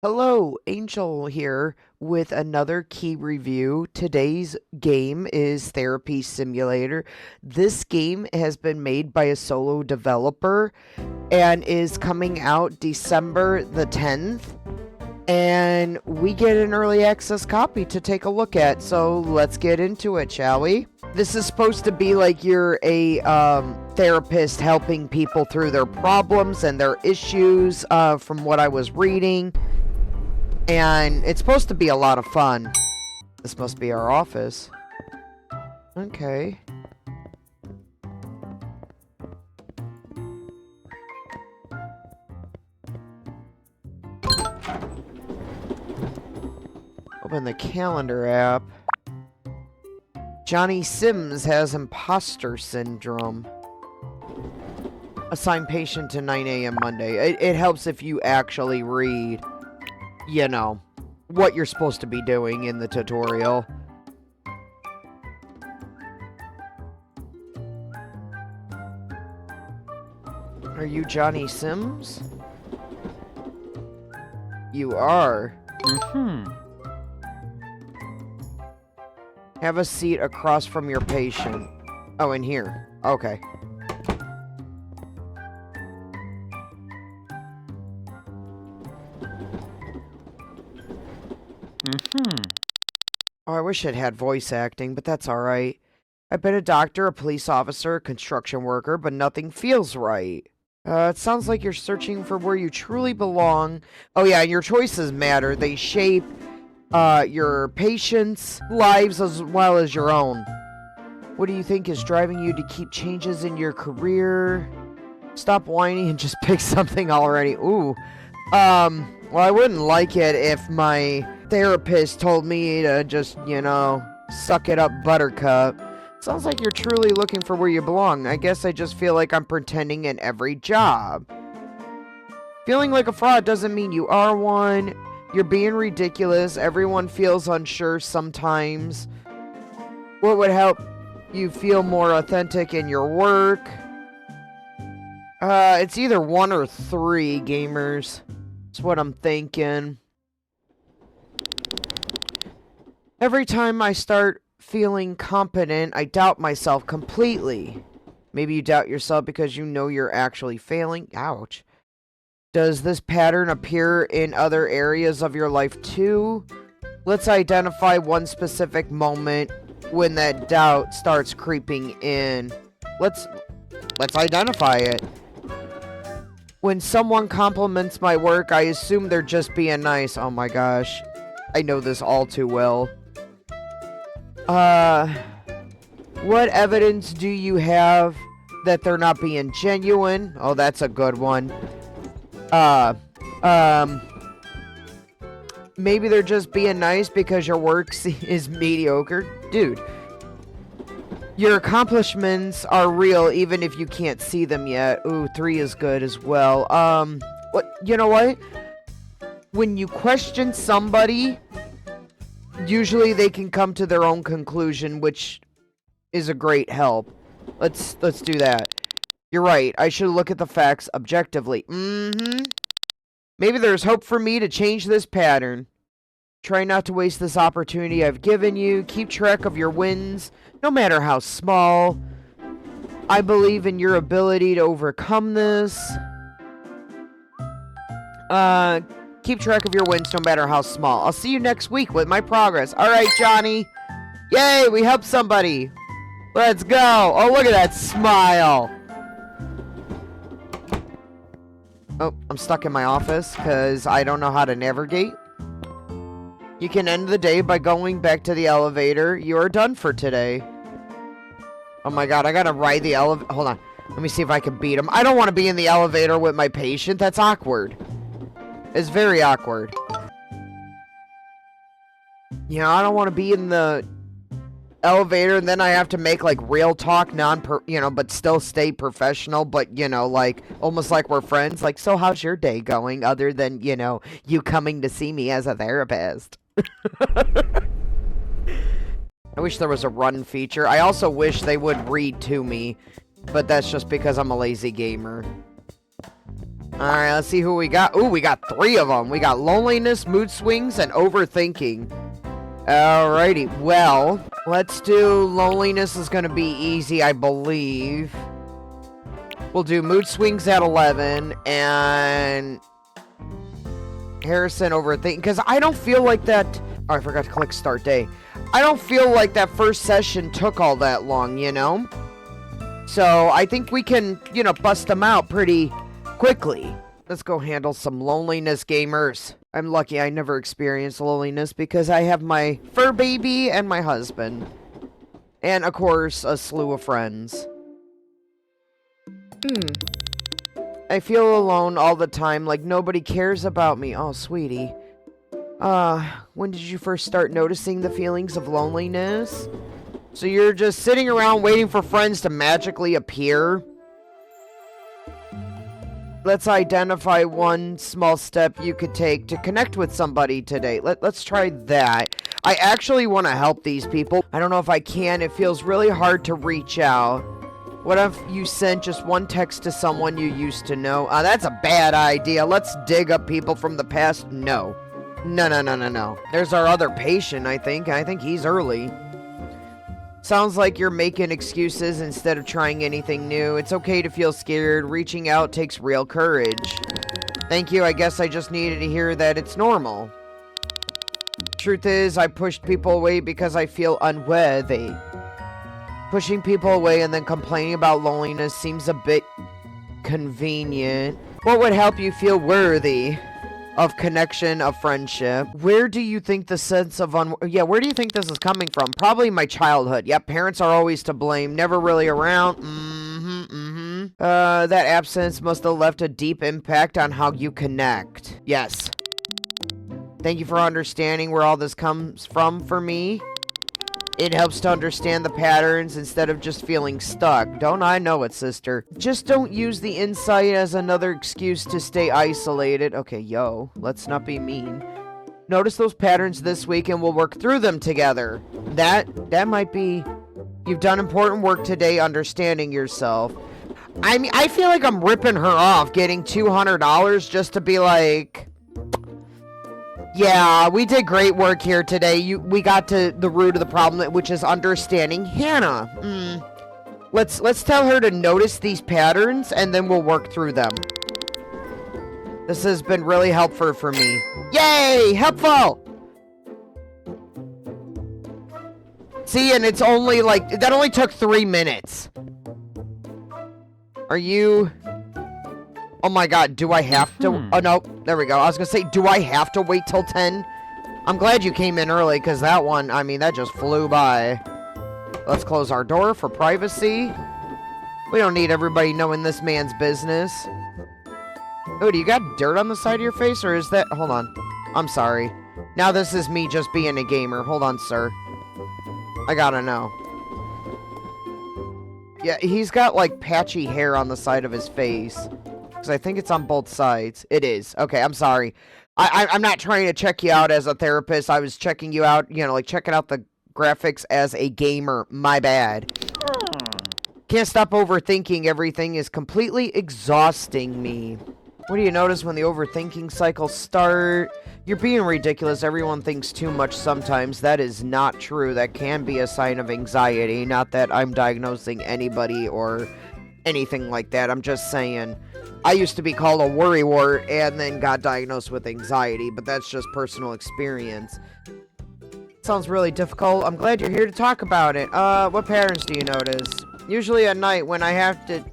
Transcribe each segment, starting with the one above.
Hello, Angel here with another key review. Today's game is Therapy Simulator. This game has been made by a solo developer and is coming out December the 10th. And we get an early access copy to take a look at. So let's get into it, shall we? This is supposed to be like you're a therapist helping people through their problems and their issues, from what I was reading. And it's supposed to be a lot of fun. This must be our office. Okay. Open the calendar app. Johnny Sims has imposter syndrome. Assign patient to 9 a.m. Monday. It helps if you actually read, you know, what you're supposed to be doing in the tutorial. Are you Johnny Sims? You are. Have a seat across from your patient. Oh, in here. Okay. Oh, I wish it had voice acting, but that's alright. I've been a doctor, a police officer, a construction worker, but nothing feels right. It sounds like you're searching for where you truly belong. Oh yeah, and your choices matter. They shape, your patients' lives as well as your own. What do you think is driving you to keep changes in your career? Stop whining and just pick something already. Ooh. Well, I wouldn't like it if my therapist told me to just, you know, suck it up, buttercup. Sounds like you're truly looking for where you belong. I guess I just feel like I'm pretending in every job. Feeling like a fraud doesn't mean you are one. You're being ridiculous. Everyone feels unsure sometimes. What would help you feel more authentic in your work? It's either 1 or 3, gamers. That's what I'm thinking. Every time I start feeling competent, I doubt myself completely. Maybe you doubt yourself because you know you're actually failing. Ouch. Does this pattern appear in other areas of your life too? Let's identify one specific moment when that doubt starts creeping in. Let's identify it. When someone compliments my work, I assume they're just being nice. Oh my gosh. I know this all too well. What evidence do you have that they're not being genuine? Oh, that's a good one. Maybe they're just being nice because your work is mediocre. Dude, your accomplishments are real even if you can't see them yet. Ooh, 3 is good as well. You know what? When you question somebody, usually they can come to their own conclusion, which is a great help. Let's do that. You're right. I should look at the facts objectively. Maybe there's hope for me to change this pattern. Try not to waste this opportunity I've given you. Keep track of your wins, no matter how small. I believe in your ability to overcome this. Keep track of your wins no matter how small. I'll see you next week with my progress. Alright, Johnny. Yay, we helped somebody. Let's go. Oh, look at that smile. Oh, I'm stuck in my office because I don't know how to navigate. You can end the day by going back to the elevator. You are done for today. Oh my god, I gotta ride the elevator. Hold on. Let me see if I can beat him. I don't want to be in the elevator with my patient. That's awkward. It's very awkward. You know, I don't want to be in the elevator and then I have to make like real talk, but still stay professional, but you know, like almost like we're friends. Like, so how's your day going other than, you know, you coming to see me as a therapist? I wish there was a run feature. I also wish they would read to me, but that's just because I'm a lazy gamer. Alright, let's see who we got. Ooh, we got 3 of them. We got loneliness, mood swings, and overthinking. Alrighty, well, let's do loneliness is gonna be easy, I believe. We'll do mood swings at 11, and Harrison overthinking, because I don't feel like that. Oh, I forgot to click start day. I don't feel like that first session took all that long, you know? So I think we can, bust them out pretty quickly. Let's go handle some loneliness, gamers. I'm lucky I never experienced loneliness because I have my fur baby and my husband. And, of course, a slew of friends. I feel alone all the time, like nobody cares about me. Oh, sweetie. When did you first start noticing the feelings of loneliness? So you're just sitting around waiting for friends to magically appear? Let's identify one small step you could take to connect with somebody today. Let's try that. I actually want to help these people. I don't know if I can. It feels really hard to reach out. What if you sent just one text to someone you used to know? That's a bad idea. Let's dig up people from the past. No. No. There's our other patient, I think. I think he's early. Sounds like you're making excuses instead of trying anything new. It's okay to feel scared. Reaching out takes real courage. Thank you. I guess I just needed to hear that it's normal. Truth is, I pushed people away because I feel unworthy. Pushing people away and then complaining about loneliness seems a bit convenient. What would help you feel worthy of connection, of friendship? Where do you think the sense of where do you think this is coming from? Probably my childhood. Yep, parents are always to blame, never really around. That absence must have left a deep impact on how you connect. Yes. Thank you for understanding where all this comes from for me. It helps to understand the patterns instead of just feeling stuck. Don't I know it, sister? Just don't use the insight as another excuse to stay isolated. Okay, let's not be mean. Notice those patterns this week and we'll work through them together. That might be... You've done important work today understanding yourself. I mean, I feel like I'm ripping her off getting $200 just to be like... Yeah, we did great work here today. We got to the root of the problem, which is understanding Hannah. Let's tell her to notice these patterns, and then we'll work through them. This has been really helpful for me. Yay! Helpful! See, and it's only like... That only took 3 minutes. Are you... Oh my god, do I have to... Oh, no. There we go. I was gonna say, do I have to wait till 10? I'm glad you came in early, because that one, I mean, that just flew by. Let's close our door for privacy. We don't need everybody knowing this man's business. Oh, do you got dirt on the side of your face, or is that... Hold on. I'm sorry. Now this is me just being a gamer. Hold on, sir. I gotta know. Yeah, he's got, like, patchy hair on the side of his face. I think it's on both sides. It is. Okay, I'm sorry. I'm not trying to check you out as a therapist. I was checking you out, like checking out the graphics as a gamer. My bad. Can't stop overthinking. Everything is completely exhausting me. What do you notice when the overthinking cycles start? You're being ridiculous. Everyone thinks too much sometimes. That is not true. That can be a sign of anxiety. Not that I'm diagnosing anybody or anything like that. I'm just saying... I used to be called a worrywart and then got diagnosed with anxiety, but that's just personal experience. Sounds really difficult. I'm glad you're here to talk about it. What patterns do you notice? Usually at night when I have to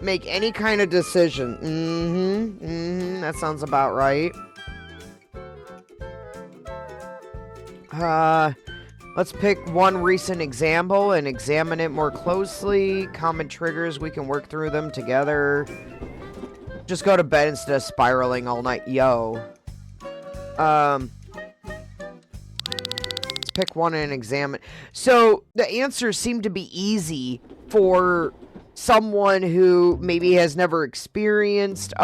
make any kind of decision. That sounds about right. Let's pick one recent example and examine it more closely. Common triggers, we can work through them together. Just go to bed instead of spiraling all night. Let's pick one and examine. So, the answers seem to be easy for someone who maybe has never experienced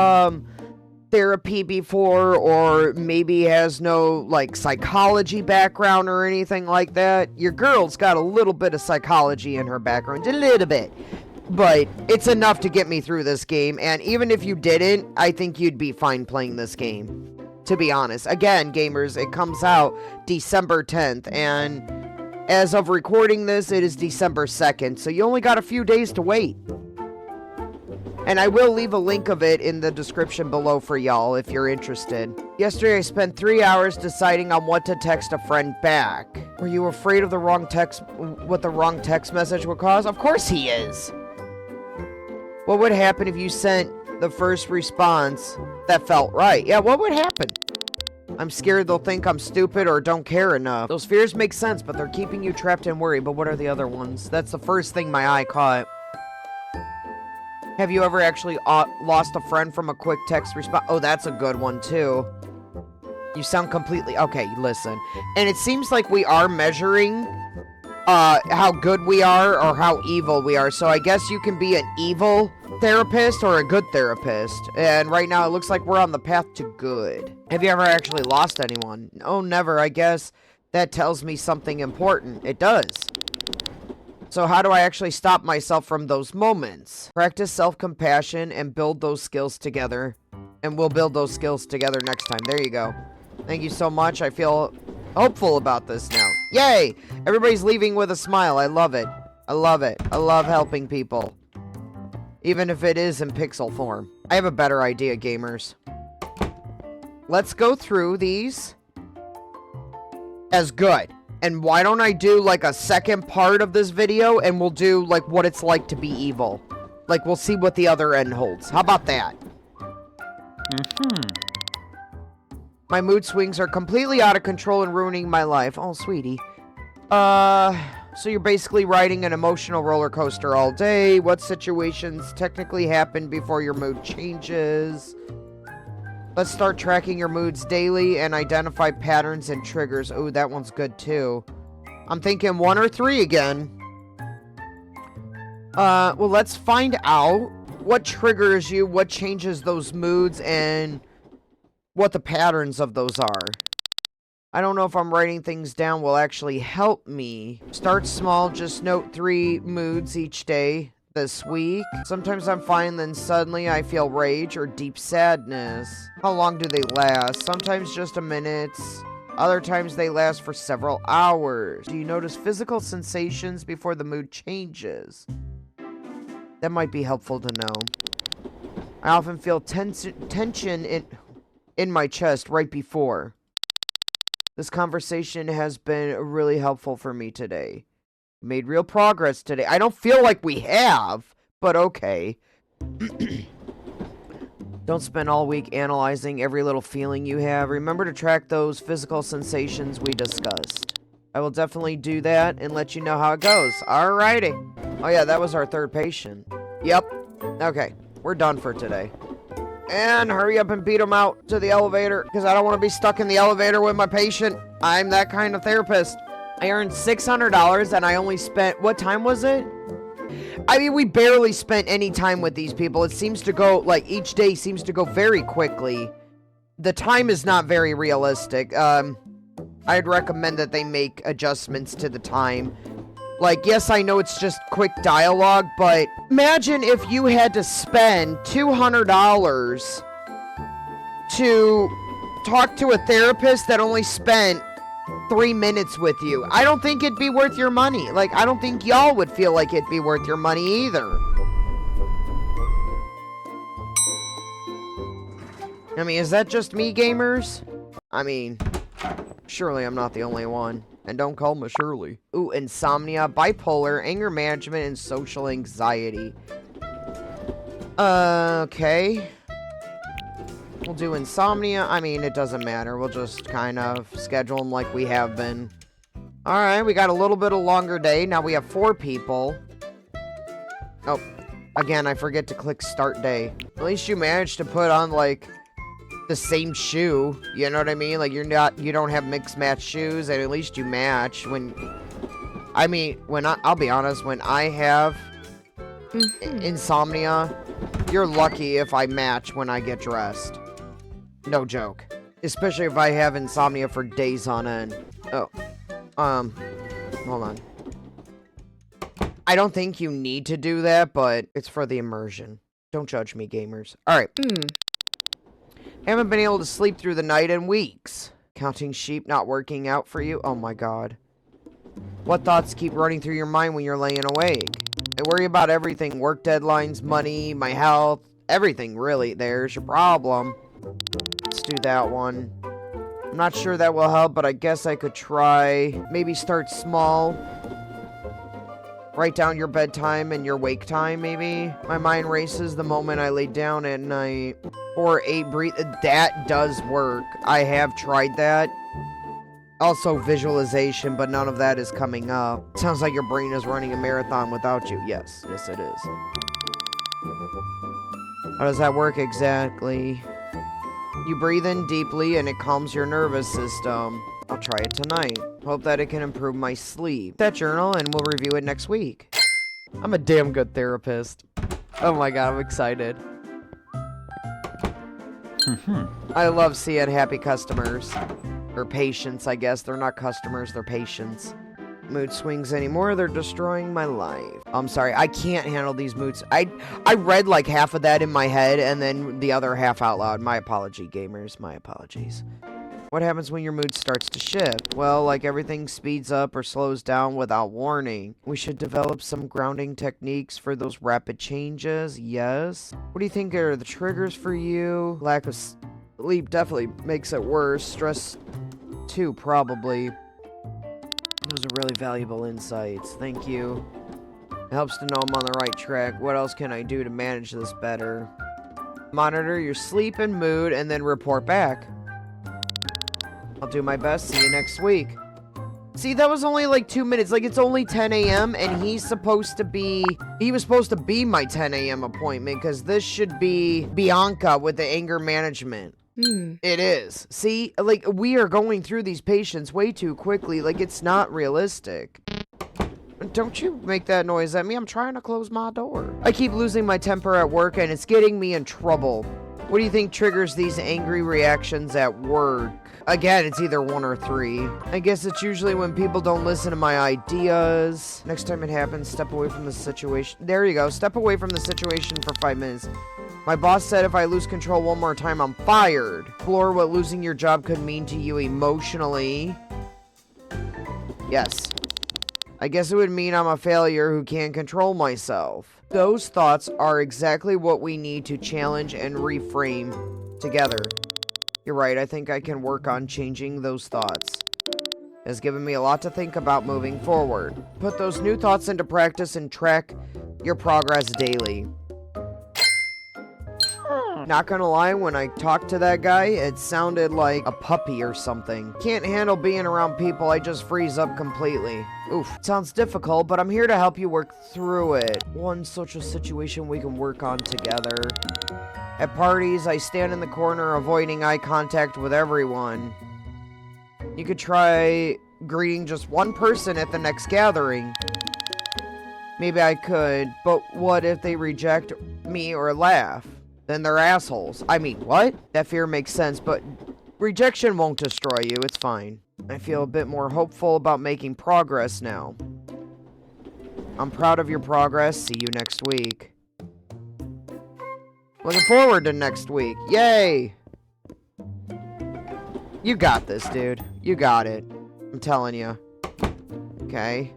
therapy before, or maybe has no, like, psychology background or anything like that. Your girl's got a little bit of psychology in her background. A little bit. But it's enough to get me through this game, and even if you didn't, I think you'd be fine playing this game, to be honest. Again, gamers, it comes out December 10th, and as of recording this, it is December 2nd, so you only got a few days to wait. And I will leave a link of it in the description below for y'all if you're interested. Yesterday, I spent 3 hours deciding on what to text a friend back. Were you afraid of the wrong text, what the wrong text message would cause? Of course he is. What would happen if you sent the first response that felt right? Yeah, what would happen? I'm scared they'll think I'm stupid or don't care enough. Those fears make sense, but they're keeping you trapped in worry. But what are the other ones? That's the first thing my eye caught. Have you ever actually lost a friend from a quick text response? Oh, that's a good one, too. You sound completely... Okay, listen. And it seems like we are measuring how good we are or how evil we are. So I guess you can be an evil therapist or a good therapist. And right now it looks like we're on the path to good. Have you ever actually lost anyone? Oh, never. I guess that tells me something important. It does. So how do I actually stop myself from those moments? Practice self-compassion and build those skills together. And we'll build those skills together next time. There you go. Thank you so much. I feel hopeful about this now. Yay! Everybody's leaving with a smile. I love it. I love it. I love helping people. Even if it is in pixel form. I have a better idea, gamers. Let's go through these as good. And why don't I do, like, a second part of this video, and we'll do, like, what it's like to be evil. Like, we'll see what the other end holds. How about that? My mood swings are completely out of control and ruining my life. Oh, sweetie. So you're basically riding an emotional roller coaster all day. What situations technically happen before your mood changes? Let's start tracking your moods daily and identify patterns and triggers. Oh, that one's good too. I'm thinking 1 or 3 again. Well, let's find out what triggers you, what changes those moods, and what the patterns of those are. I don't know if I'm writing things down will actually help me. Start small, just note 3 moods each day. This week. Sometimes I'm fine, then suddenly I feel rage or deep sadness. How long do they last? Sometimes just a minute. Other times they last for several hours. Do you notice physical sensations before the mood changes? That might be helpful to know. I often feel tension in my chest right before. This conversation has been really helpful for me today. Made real progress today. I don't feel like we have, but okay. Don't spend all week analyzing every little feeling you have. Remember to track those physical sensations we discussed. I will definitely do that and let you know how it goes. Alrighty. Oh yeah, that was our 3rd patient. Yep. Okay, we're done for today. And hurry up and beat him out to the elevator, because I don't want to be stuck in the elevator with my patient. I'm that kind of therapist. I earned $600 and I only spent... What time was it? I mean, we barely spent any time with these people. It seems to go, like, each day seems to go very quickly. The time is not very realistic. I'd recommend that they make adjustments to the time. Like, yes, I know it's just quick dialogue, but imagine if you had to spend $200 to talk to a therapist that only spent 3 minutes with you. I don't think it'd be worth your money. Like, I don't think y'all would feel like it'd be worth your money either. I mean, is that just me, gamers? I mean, surely I'm not the only one. And don't call me Shirley. Ooh, insomnia, bipolar, anger management, and social anxiety. Okay. We'll do insomnia. I mean, it doesn't matter. We'll just kind of schedule them like we have been. Alright, we got a little bit of longer day. Now we have 4 people. Oh, again, I forget to click start day. At least you managed to put on, like, the same shoe. You know what I mean? Like, you don't have mixed match shoes, and at least you match. I mean, I'll be honest, when I have insomnia, you're lucky if I match when I get dressed. No joke. Especially if I have insomnia for days on end. Oh. Hold on. I don't think you need to do that, but it's for the immersion. Don't judge me, gamers. Alright. Haven't been able to sleep through the night in weeks. Counting sheep not working out for you? Oh my god. What thoughts keep running through your mind when you're laying awake? I worry about everything. Work deadlines, money, my health, everything really. There's your problem. Let's do that one. I'm not sure that will help, but I guess I could try. Maybe start small. Write down your bedtime and your wake time, maybe. My mind races the moment I lay down at night. 4-8 breathe. That does work. I have tried that. Also visualization, but none of that is coming up. Sounds like your brain is running a marathon without you. Yes, yes it is. How does that work exactly? You breathe in deeply and it calms your nervous system. I'll try it tonight. Hope that it can improve my sleep. That journal and we'll review it next week. I'm a damn good therapist. Oh my god, I'm excited. I love seeing happy customers. Or patients, I guess. They're not customers, they're patients. Mood swings anymore, they're destroying my life. I'm sorry, I can't handle these moods. I read like half of that in my head and then the other half out loud. My apology, gamers, my apologies. What happens when your mood starts to shift? Well, like everything speeds up or slows down without warning. We should develop some grounding techniques for those rapid changes, yes. What do you think are the triggers for you? Lack of sleep definitely makes it worse. Stress too, probably. Those are really valuable insights. Thank you. It helps to know I'm on the right track. What else can I do to manage this better? Monitor your sleep and mood and then report back. I'll do my best. See you next week. See, that was only like 2 minutes. Like, it's only 10 a.m. and he was supposed to be my 10 a.m. appointment because this should be Bianca with the anger management. It is. See, like, we are going through these patients way too quickly. Like, it's not realistic. Don't you make that noise at me. I'm trying to close my door. I keep losing my temper at work, and it's getting me in trouble. What do you think triggers these angry reactions at work? Again, it's either 1 or 3. I guess it's usually when people don't listen to my ideas. Next time it happens, step away from the situation. There you go. Step away from the situation for 5 minutes. My boss said if I lose control one more time, I'm fired. Explore what losing your job could mean to you emotionally. Yes. I guess it would mean I'm a failure who can't control myself. Those thoughts are exactly what we need to challenge and reframe together. You're right, I think I can work on changing those thoughts. It has given me a lot to think about moving forward. Put those new thoughts into practice and track your progress daily. Not gonna lie, when I talked to that guy, it sounded like a puppy or something. Can't handle being around people, I just freeze up completely. Oof, sounds difficult, but I'm here to help you work through it. One social situation we can work on together. At parties, I stand in the corner avoiding eye contact with everyone. You could try greeting just one person at the next gathering. Maybe I could, but what if they reject me or laugh? Then they're assholes. I mean, what? That fear makes sense, but rejection won't destroy you. It's fine. I feel a bit more hopeful about making progress now. I'm proud of your progress. See you next week. Looking forward to next week. Yay! You got this, dude. You got it. I'm telling you. Okay.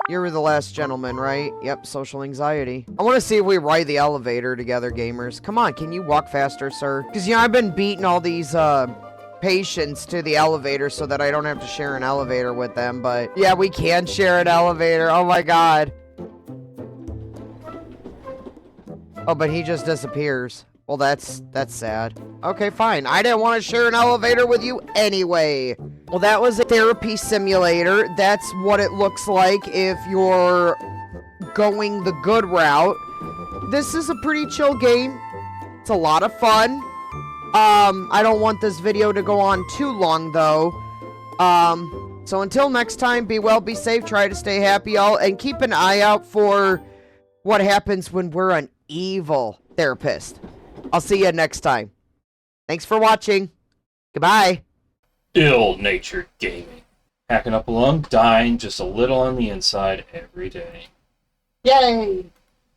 You were the last gentleman, right? Yep, social anxiety. I want to see if we ride the elevator together, gamers. Come on, can you walk faster, sir? Because, you know, I've been beating all these, patients to the elevator so that I don't have to share an elevator with them, but... Yeah, we can share an elevator. Oh, my God. Oh, but he just disappears. Well, that's sad. Okay, fine. I didn't want to share an elevator with you anyway. Well, that was a therapy simulator. That's what it looks like if you're going the good route. This is a pretty chill game. It's a lot of fun. I don't want this video to go on too long, though. So until next time, be well, be safe, try to stay happy, y'all, and keep an eye out for what happens when we're an evil therapist. I'll see you next time. Thanks for watching. Goodbye. Ill-natured gaming. Hacking up a lung, dying just a little on the inside every day. Yay!